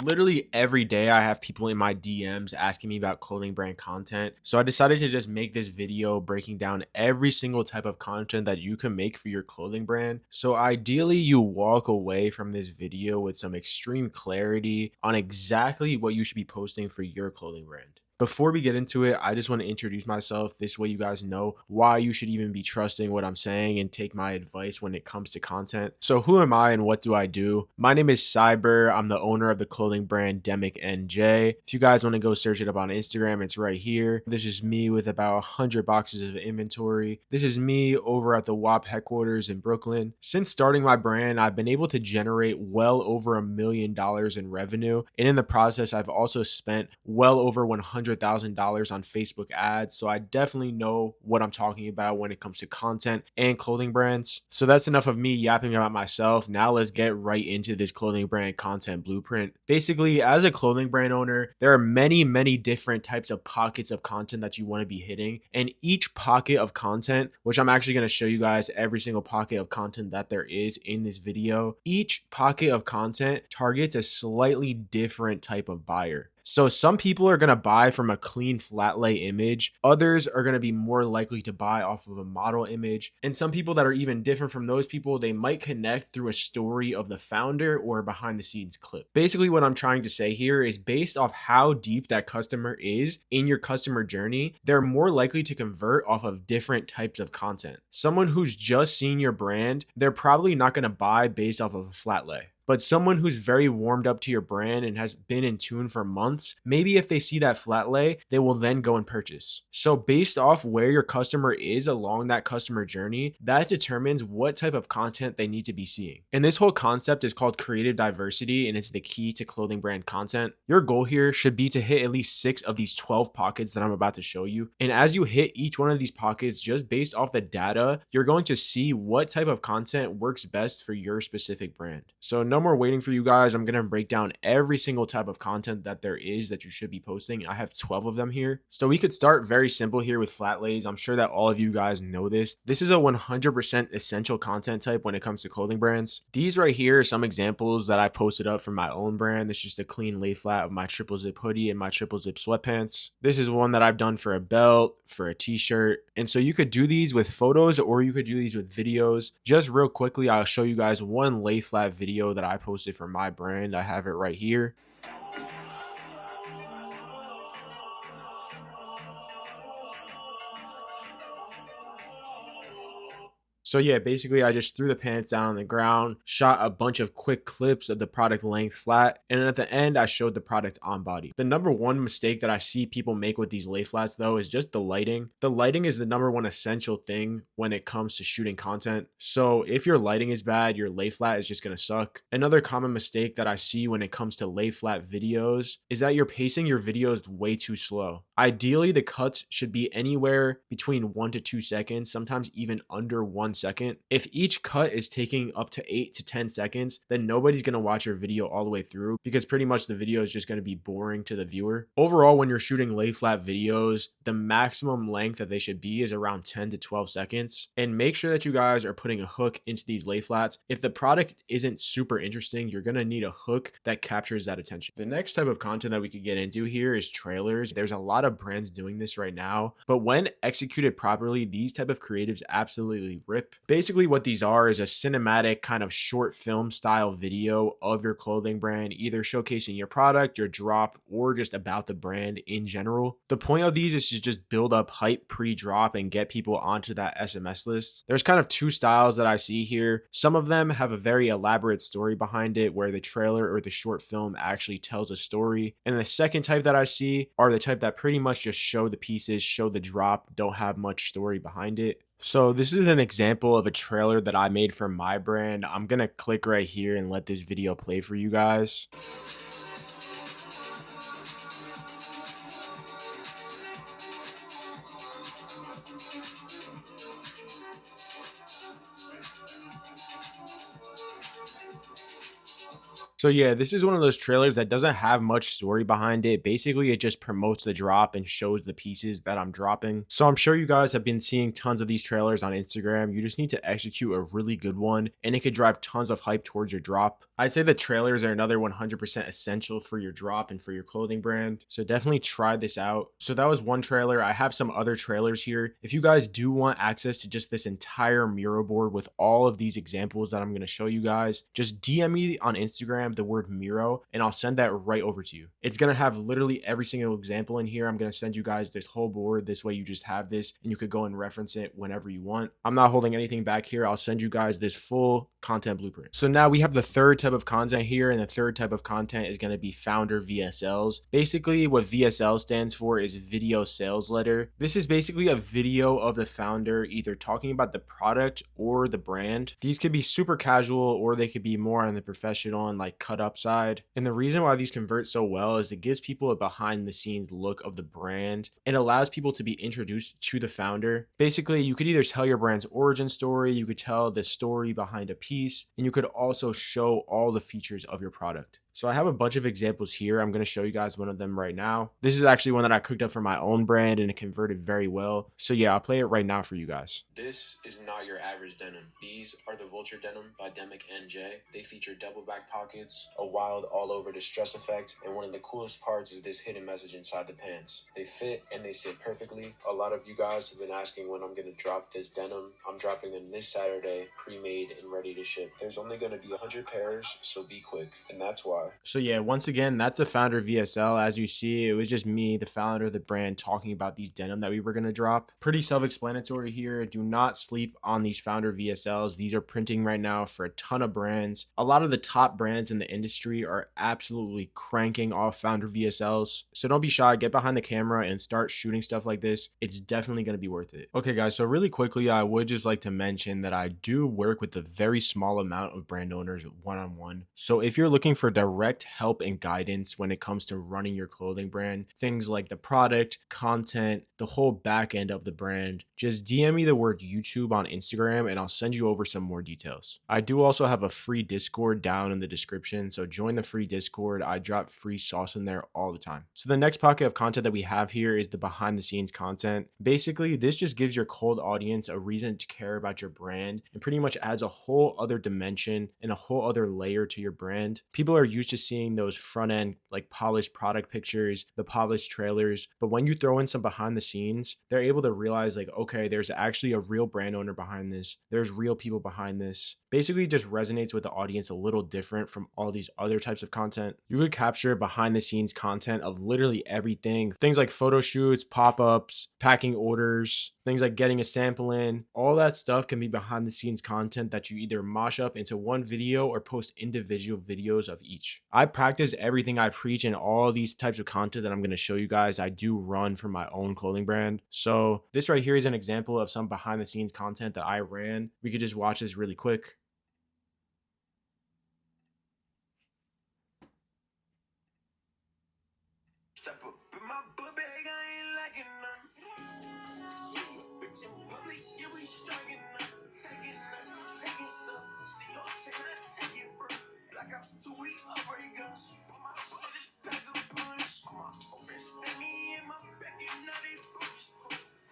Literally every day I have people in my DMs asking me about clothing brand content. So I decided to just make this video breaking down every single type of content that you can make for your clothing brand. So ideally you walk away from this video with some extreme clarity on exactly what you should be posting for your clothing brand. Before we get into it, I just want to introduce myself. This way, you guys know why you should even be trusting what I'm saying and take my advice when it comes to content. So, who am I and what do I do? My name is Cyber. I'm the owner of the clothing brand Demic NJ. If you guys want to go search it up on Instagram, it's right here. This is me with about 100 boxes of inventory. This is me over at the WAP headquarters in Brooklyn. Since starting my brand, I've been able to generate well over $1 million in revenue. And in the process, I've also spent well over $100,000 on Facebook ads. So I definitely know what I'm talking about when it comes to content and clothing brands. So that's enough of me yapping about myself. Now let's get right into this clothing brand content blueprint. Basically, as a clothing brand owner, there are many different types of pockets of content that you want to be hitting. And each pocket of content, which I'm actually going to show you guys every single pocket of content that there is in this video, each pocket of content targets a slightly different type of buyer. So some people are going to buy from a clean flat lay image. Others are going to be more likely to buy off of a model image. And some people that are even different from those people, they might connect through a story of the founder or behind the scenes clip. Basically, what I'm trying to say here is based off how deep that customer is in your customer journey, they're more likely to convert off of different types of content. Someone who's just seen your brand, they're probably not going to buy based off of a flat lay. But someone who's very warmed up to your brand and has been in tune for months, maybe if they see that flat lay, they will then go and purchase. So based off where your customer is along that customer journey, that determines what type of content they need to be seeing. And this whole concept is called creative diversity, and it's the key to clothing brand content. Your goal here should be to hit at least 6 of these 12 pockets that I'm about to show you. And as you hit each one of these pockets, just based off the data, you're going to see what type of content works best for your specific brand. So no more waiting for you guys. I'm going to break down every single type of content that there is that you should be posting. I have 12 of them here. So we could start very simple here with flat lays. I'm sure that all of you guys know this. This is a 100% essential content type when it comes to clothing brands. These right here are some examples that I posted up from my own brand. This is just a clean lay flat of my triple zip hoodie and my triple zip sweatpants. This is one that I've done for a belt, for a t-shirt. And so you could do these with photos or you could do these with videos. Just real quickly, I'll show you guys one lay flat video that I posted for my brand. I have it right here. So yeah, basically I just threw the pants down on the ground, shot a bunch of quick clips of the product length flat, and then at the end I showed the product on body. The number one mistake that I see people make with these lay flats though is just the lighting. The lighting is the number one essential thing when it comes to shooting content. So if your lighting is bad, your lay flat is just gonna suck. Another common mistake that I see when it comes to lay flat videos is that you're pacing your videos way too slow. Ideally, the cuts should be anywhere between 1 to 2 seconds, sometimes even under 1 second. If each cut is taking up to 8 to 10 seconds, then nobody's going to watch your video all the way through because pretty much the video is just going to be boring to the viewer. Overall, when you're shooting lay flat videos, the maximum length that they should be is around 10 to 12 seconds. And make sure that you guys are putting a hook into these lay flats. If the product isn't super interesting, you're going to need a hook that captures that attention. The next type of content that we could get into here is trailers. There's a lot of brands doing this right now, but when executed properly, these type of creatives absolutely rip. Basically what these are is a cinematic kind of short film style video of your clothing brand, either showcasing your product, your drop, or just about the brand in general. The point of these is to just build up hype pre-drop and get people onto that SMS list. There's kind of two styles that I see here. Some of them have a very elaborate story behind it where the trailer or the short film actually tells a story. And the second type that I see are the type that pretty much just show the pieces, show the drop, don't have much story behind it. So this is an example of a trailer that I made for my brand. I'm going to click right here and let this video play for you guys. So yeah, this is one of those trailers that doesn't have much story behind it. Basically, it just promotes the drop and shows the pieces that I'm dropping. So I'm sure you guys have been seeing tons of these trailers on Instagram. You just need to execute a really good one and it could drive tons of hype towards your drop. I'd say the trailers are another 100% essential for your drop and for your clothing brand. So definitely try this out. So that was one trailer. I have some other trailers here. If you guys do want access to just this entire Miro board with all of these examples that I'm going to show you guys, just DM me on Instagram the word Miro and I'll send that right over to you. It's going to have literally every single example in here. I'm going to send you guys this whole board. This way you just have this and you could go and reference it whenever you want. I'm not holding anything back here. I'll send you guys this full content blueprint. So now we have the third type of content here, and the third type of content is going to be founder VSLs. Basically what VSL stands for is video sales letter. This is basically a video of the founder either talking about the product or the brand. These could be super casual or they could be more on the professional and like cut up side. And the reason why these convert so well is it gives people a behind the scenes look of the brand and allows people to be introduced to the founder. Basically, you could either tell your brand's origin story, you could tell the story behind a piece, and you could also show all the features of your product. So I have a bunch of examples here. I'm going to show you guys one of them right now. This is actually one that I cooked up for my own brand and it converted very well. So yeah, I'll play it right now for you guys. This is not your average denim. These are the Vulture Denim by Demic NJ. They feature double back pockets, a wild all over distress effect, and one of the coolest parts is this hidden message inside the pants. They fit and they sit perfectly. A lot of you guys have been asking when I'm going to drop this denim. I'm dropping them this Saturday, pre-made and ready to ship. There's only going to be 100 pairs, so be quick. And that's why. So yeah, once again, that's the founder VSL. As you see, it was just me, the founder of the brand, talking about these denim that we were going to drop. Pretty self-explanatory here. Do not sleep on these founder VSLs. These are printing right now for a ton of brands. A lot of the top brands in the industry are absolutely cranking off founder VSLs. So don't be shy, get behind the camera and start shooting stuff like this. It's definitely going to be worth it. Okay guys, so really quickly, I would just like to mention that I do work with a very small amount of brand owners one-on-one. So if you're looking for direct help and guidance when it comes to running your clothing brand, things like the product, content, the whole back end of the brand, just DM me the word YouTube on Instagram and I'll send you over some more details. I do also have a free Discord down in the description, so join the free Discord. I drop free sauce in there all the time. So the next pocket of content that we have here is the behind the scenes content. Basically, this just gives your cold audience a reason to care about your brand and pretty much adds a whole other dimension and a whole other layer to your brand. People are used to seeing those front end like polished product pictures, the polished trailers, but when you throw in some behind the scenes, they're able to realize like, okay, there's actually a real brand owner behind this. There's real people behind this. Basically just resonates with the audience a little different from all these other types of content. You could capture behind the scenes content of literally everything. Things like photo shoots, pop-ups, packing orders, things like getting a sample in. All that stuff can be behind the scenes content that you either mosh up into one video or post individual videos of each. I practice everything I preach in all these types of content that I'm going to show you guys. I do run for my own clothing brand. So this right here is an example of some behind the scenes content that I ran. We could just watch this really quick. Step up in my book bag, I ain't lacking none. See you bitch in public, yeah, we striking none. Taking stuff. See your chain, I take it, bro. Black out 2 weeks, upgrade guns. Put my foot in this bag of punch. My open stab me in my back, and now they punch.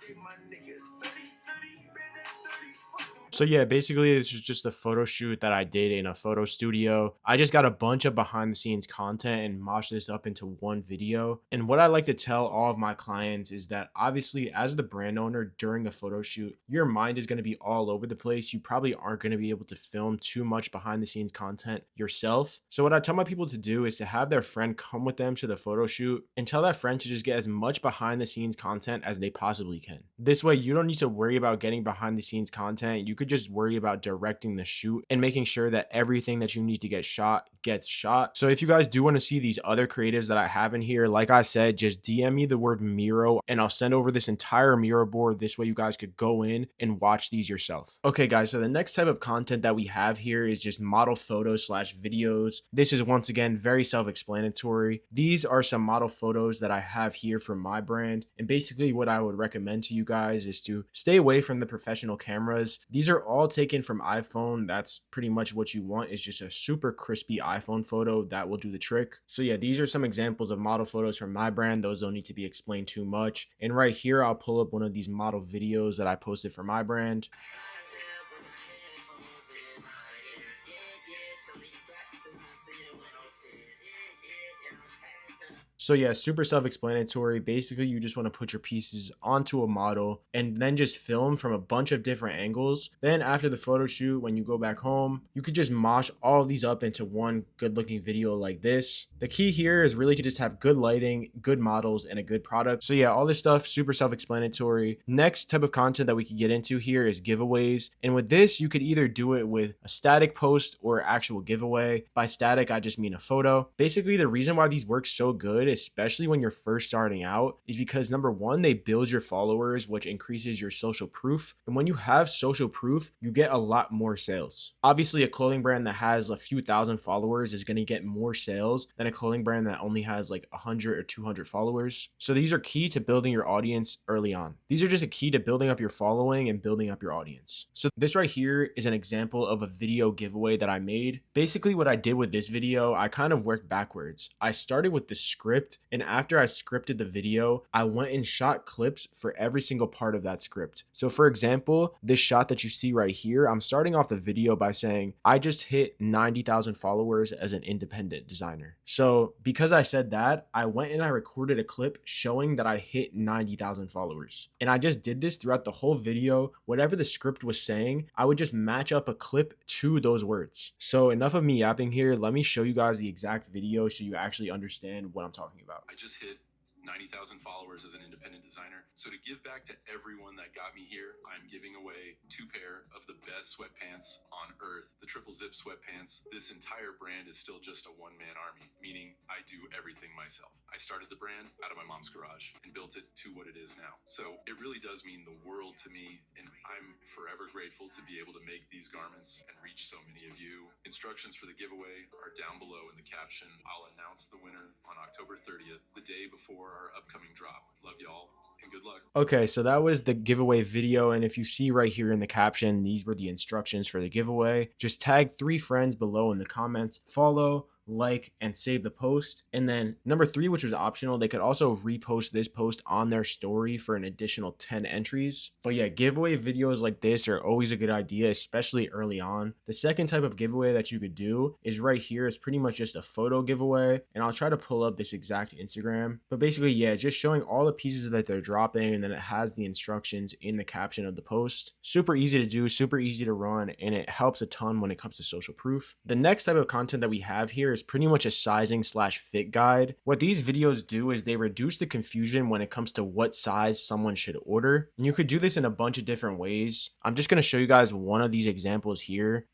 They my niggas 30, 30, bet that 30, fuck them. So yeah, basically this is just a photo shoot that I did in a photo studio. I just got a bunch of behind the scenes content and moshed this up into one video. And what I like to tell all of my clients is that obviously as the brand owner during a photo shoot, your mind is going to be all over the place. You probably aren't going to be able to film too much behind the scenes content yourself. So what I tell my people to do is to have their friend come with them to the photo shoot and tell that friend to just get as much behind the scenes content as they possibly can. This way you don't need to worry about getting behind the scenes content. You could just worry about directing the shoot and making sure that everything that you need to get shot gets shot. So if you guys do want to see these other creatives that I have in here, like I said, just DM me the word Miro and I'll send over this entire Miro board. This way you guys could go in and watch these yourself. Okay guys, so the next type of content that we have here is just model photos slash videos. This is once again very self-explanatory. These are some model photos that I have here for my brand, and basically what I would recommend to you guys is to stay away from the professional cameras. These are are all taken from iPhone. That's pretty much what you want, is just a super crispy iPhone photo that will do the trick. So yeah, these are some examples of model photos from my brand. Those don't need to be explained too much. And right here, I'll pull up one of these model videos that I posted for my brand. So yeah, super self-explanatory. Basically, you just want to put your pieces onto a model and then just film from a bunch of different angles. Then after the photo shoot, when you go back home, you could just mosh all of these up into one good-looking video like this. The key here is really to just have good lighting, good models, and a good product. So yeah, all this stuff, super self-explanatory. Next type of content that we could get into here is giveaways. And with this, you could either do it with a static post or actual giveaway. By static, I just mean a photo. Basically, the reason why these work so good, especially when you're first starting out, is because number one, they build your followers, which increases your social proof. And when you have social proof, you get a lot more sales. Obviously, a clothing brand that has a few thousand followers is going to get more sales than a clothing brand that only has like 100 or 200 followers. So these are key to building your audience early on. These are just a key to building up your following and building up your audience. So this right here is an example of a video giveaway that I made. Basically, what I did with this video, I kind of worked backwards. I started with the script, and after I scripted the video, I went and shot clips for every single part of that script. So for example, this shot that you see right here, I'm starting off the video by saying, I just hit 90,000 followers as an independent designer. So because I said that, I went and I recorded a clip showing that I hit 90,000 followers. And I just did this throughout the whole video. Whatever the script was saying, I would just match up a clip to those words. So enough of me yapping here. Let me show you guys the exact video so you actually understand what I'm talking about. I just hit 90,000 followers as an independent designer. So to give back to everyone that got me here, I'm giving away 2 pair of the best sweatpants on earth, the triple zip sweatpants. This entire brand is still just a one-man army, meaning I do everything myself. I started the brand out of my mom's garage and built it to what it is now. So it really does mean the world to me, and I'm forever grateful to be able to make these garments and reach so many of you. Instructions for the giveaway are down below in the caption. I'll announce the winner on October 30th, the day before our upcoming drop. Love y'all and good luck. Okay, so that was the giveaway video, and if you see right here in the caption, these were the instructions for the giveaway. Just tag 3 friends below in the comments, follow, like, and save the post. And then number 3, which was optional, they could also repost this post on their story for an additional 10 entries. But yeah, giveaway videos like this are always a good idea, especially early on. The second type of giveaway that you could do is right here. It's pretty much just a photo giveaway, and I'll try to pull up this exact Instagram. But basically, yeah, it's just showing all the pieces that they're dropping, and then it has the instructions in the caption of the post. Super easy to do, super easy to run, and it helps a ton when it comes to social proof. The next type of content that we have here is pretty much a sizing / fit guide. What these videos do is they reduce the confusion when it comes to what size someone should order. And you could do this in a bunch of different ways. I'm just going to show you guys one of these examples here.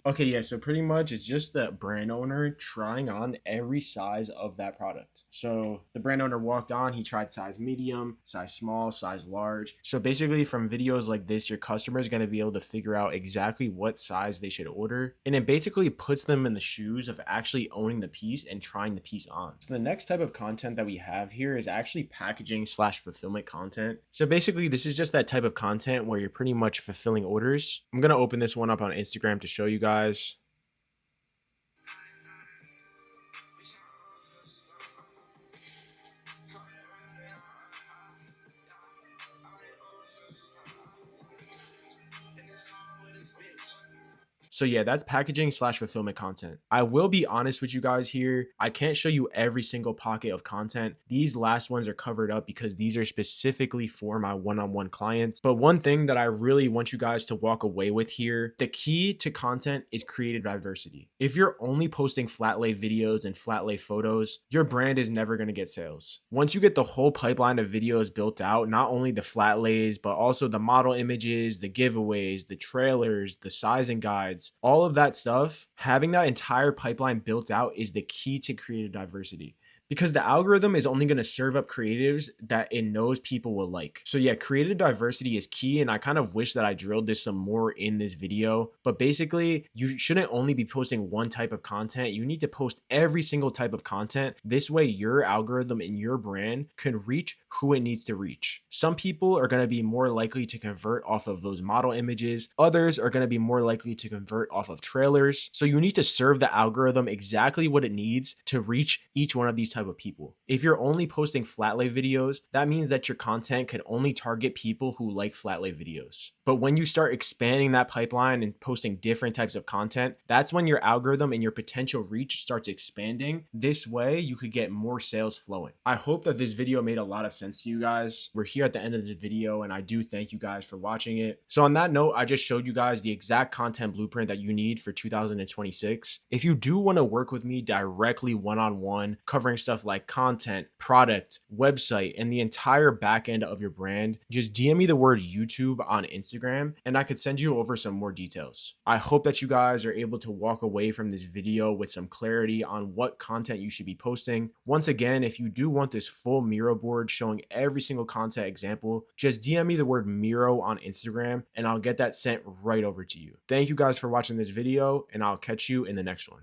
Okay, yeah, so pretty much it's just the brand owner trying on every size of that product. So the brand owner walked on, he tried size medium, size small, size large. So basically from videos like this, your customer is going to be able to figure out exactly what size they should order. And it basically puts them in the shoes of actually owning the piece and trying the piece on. So the next type of content that we have here is actually packaging / fulfillment content. So basically this is just that type of content where you're pretty much fulfilling orders. I'm going to open this one up on Instagram to show you guys. So yeah, that's packaging / fulfillment content. I will be honest with you guys here. I can't show you every single pocket of content. These last ones are covered up because these are specifically for my one-on-one clients. But one thing that I really want you guys to walk away with here, the key to content is creative diversity. If you're only posting flat lay videos and flat lay photos, your brand is never going to get sales. Once you get the whole pipeline of videos built out, not only the flat lays, but also the model images, the giveaways, the trailers, the sizing guides, all of that stuff, having that entire pipeline built out is the key to creative diversity. because the algorithm is only going to serve up creatives that it knows people will like. So yeah, creative diversity is key, and I kind of wish that I drilled this some more in this video. But basically, you shouldn't only be posting one type of content. You need to post every single type of content. This way, your algorithm and your brand can reach who it needs to reach. Some people are going to be more likely to convert off of those model images. Others are going to be more likely to convert off of trailers. So you need to serve the algorithm exactly what it needs to reach each one of these type of people. If you're only posting flat lay videos, that means that your content can only target people who like flat lay videos. But when you start expanding that pipeline and posting different types of content, that's when your algorithm and your potential reach starts expanding. This way, you could get more sales flowing. I hope that this video made a lot of sense to you guys. We're here at the end of the video, and I do thank you guys for watching it. So on that note, I just showed you guys the exact content blueprint that you need for 2026. If you do want to work with me directly one-on-one, covering stuff like content, product, website, and the entire back end of your brand, just DM me the word YouTube on Instagram, and I could send you over some more details. I hope that you guys are able to walk away from this video with some clarity on what content you should be posting. Once again, if you do want this full Miro board showing every single content example, just DM me the word Miro on Instagram, and I'll get that sent right over to you. Thank you guys for watching this video, and I'll catch you in the next one.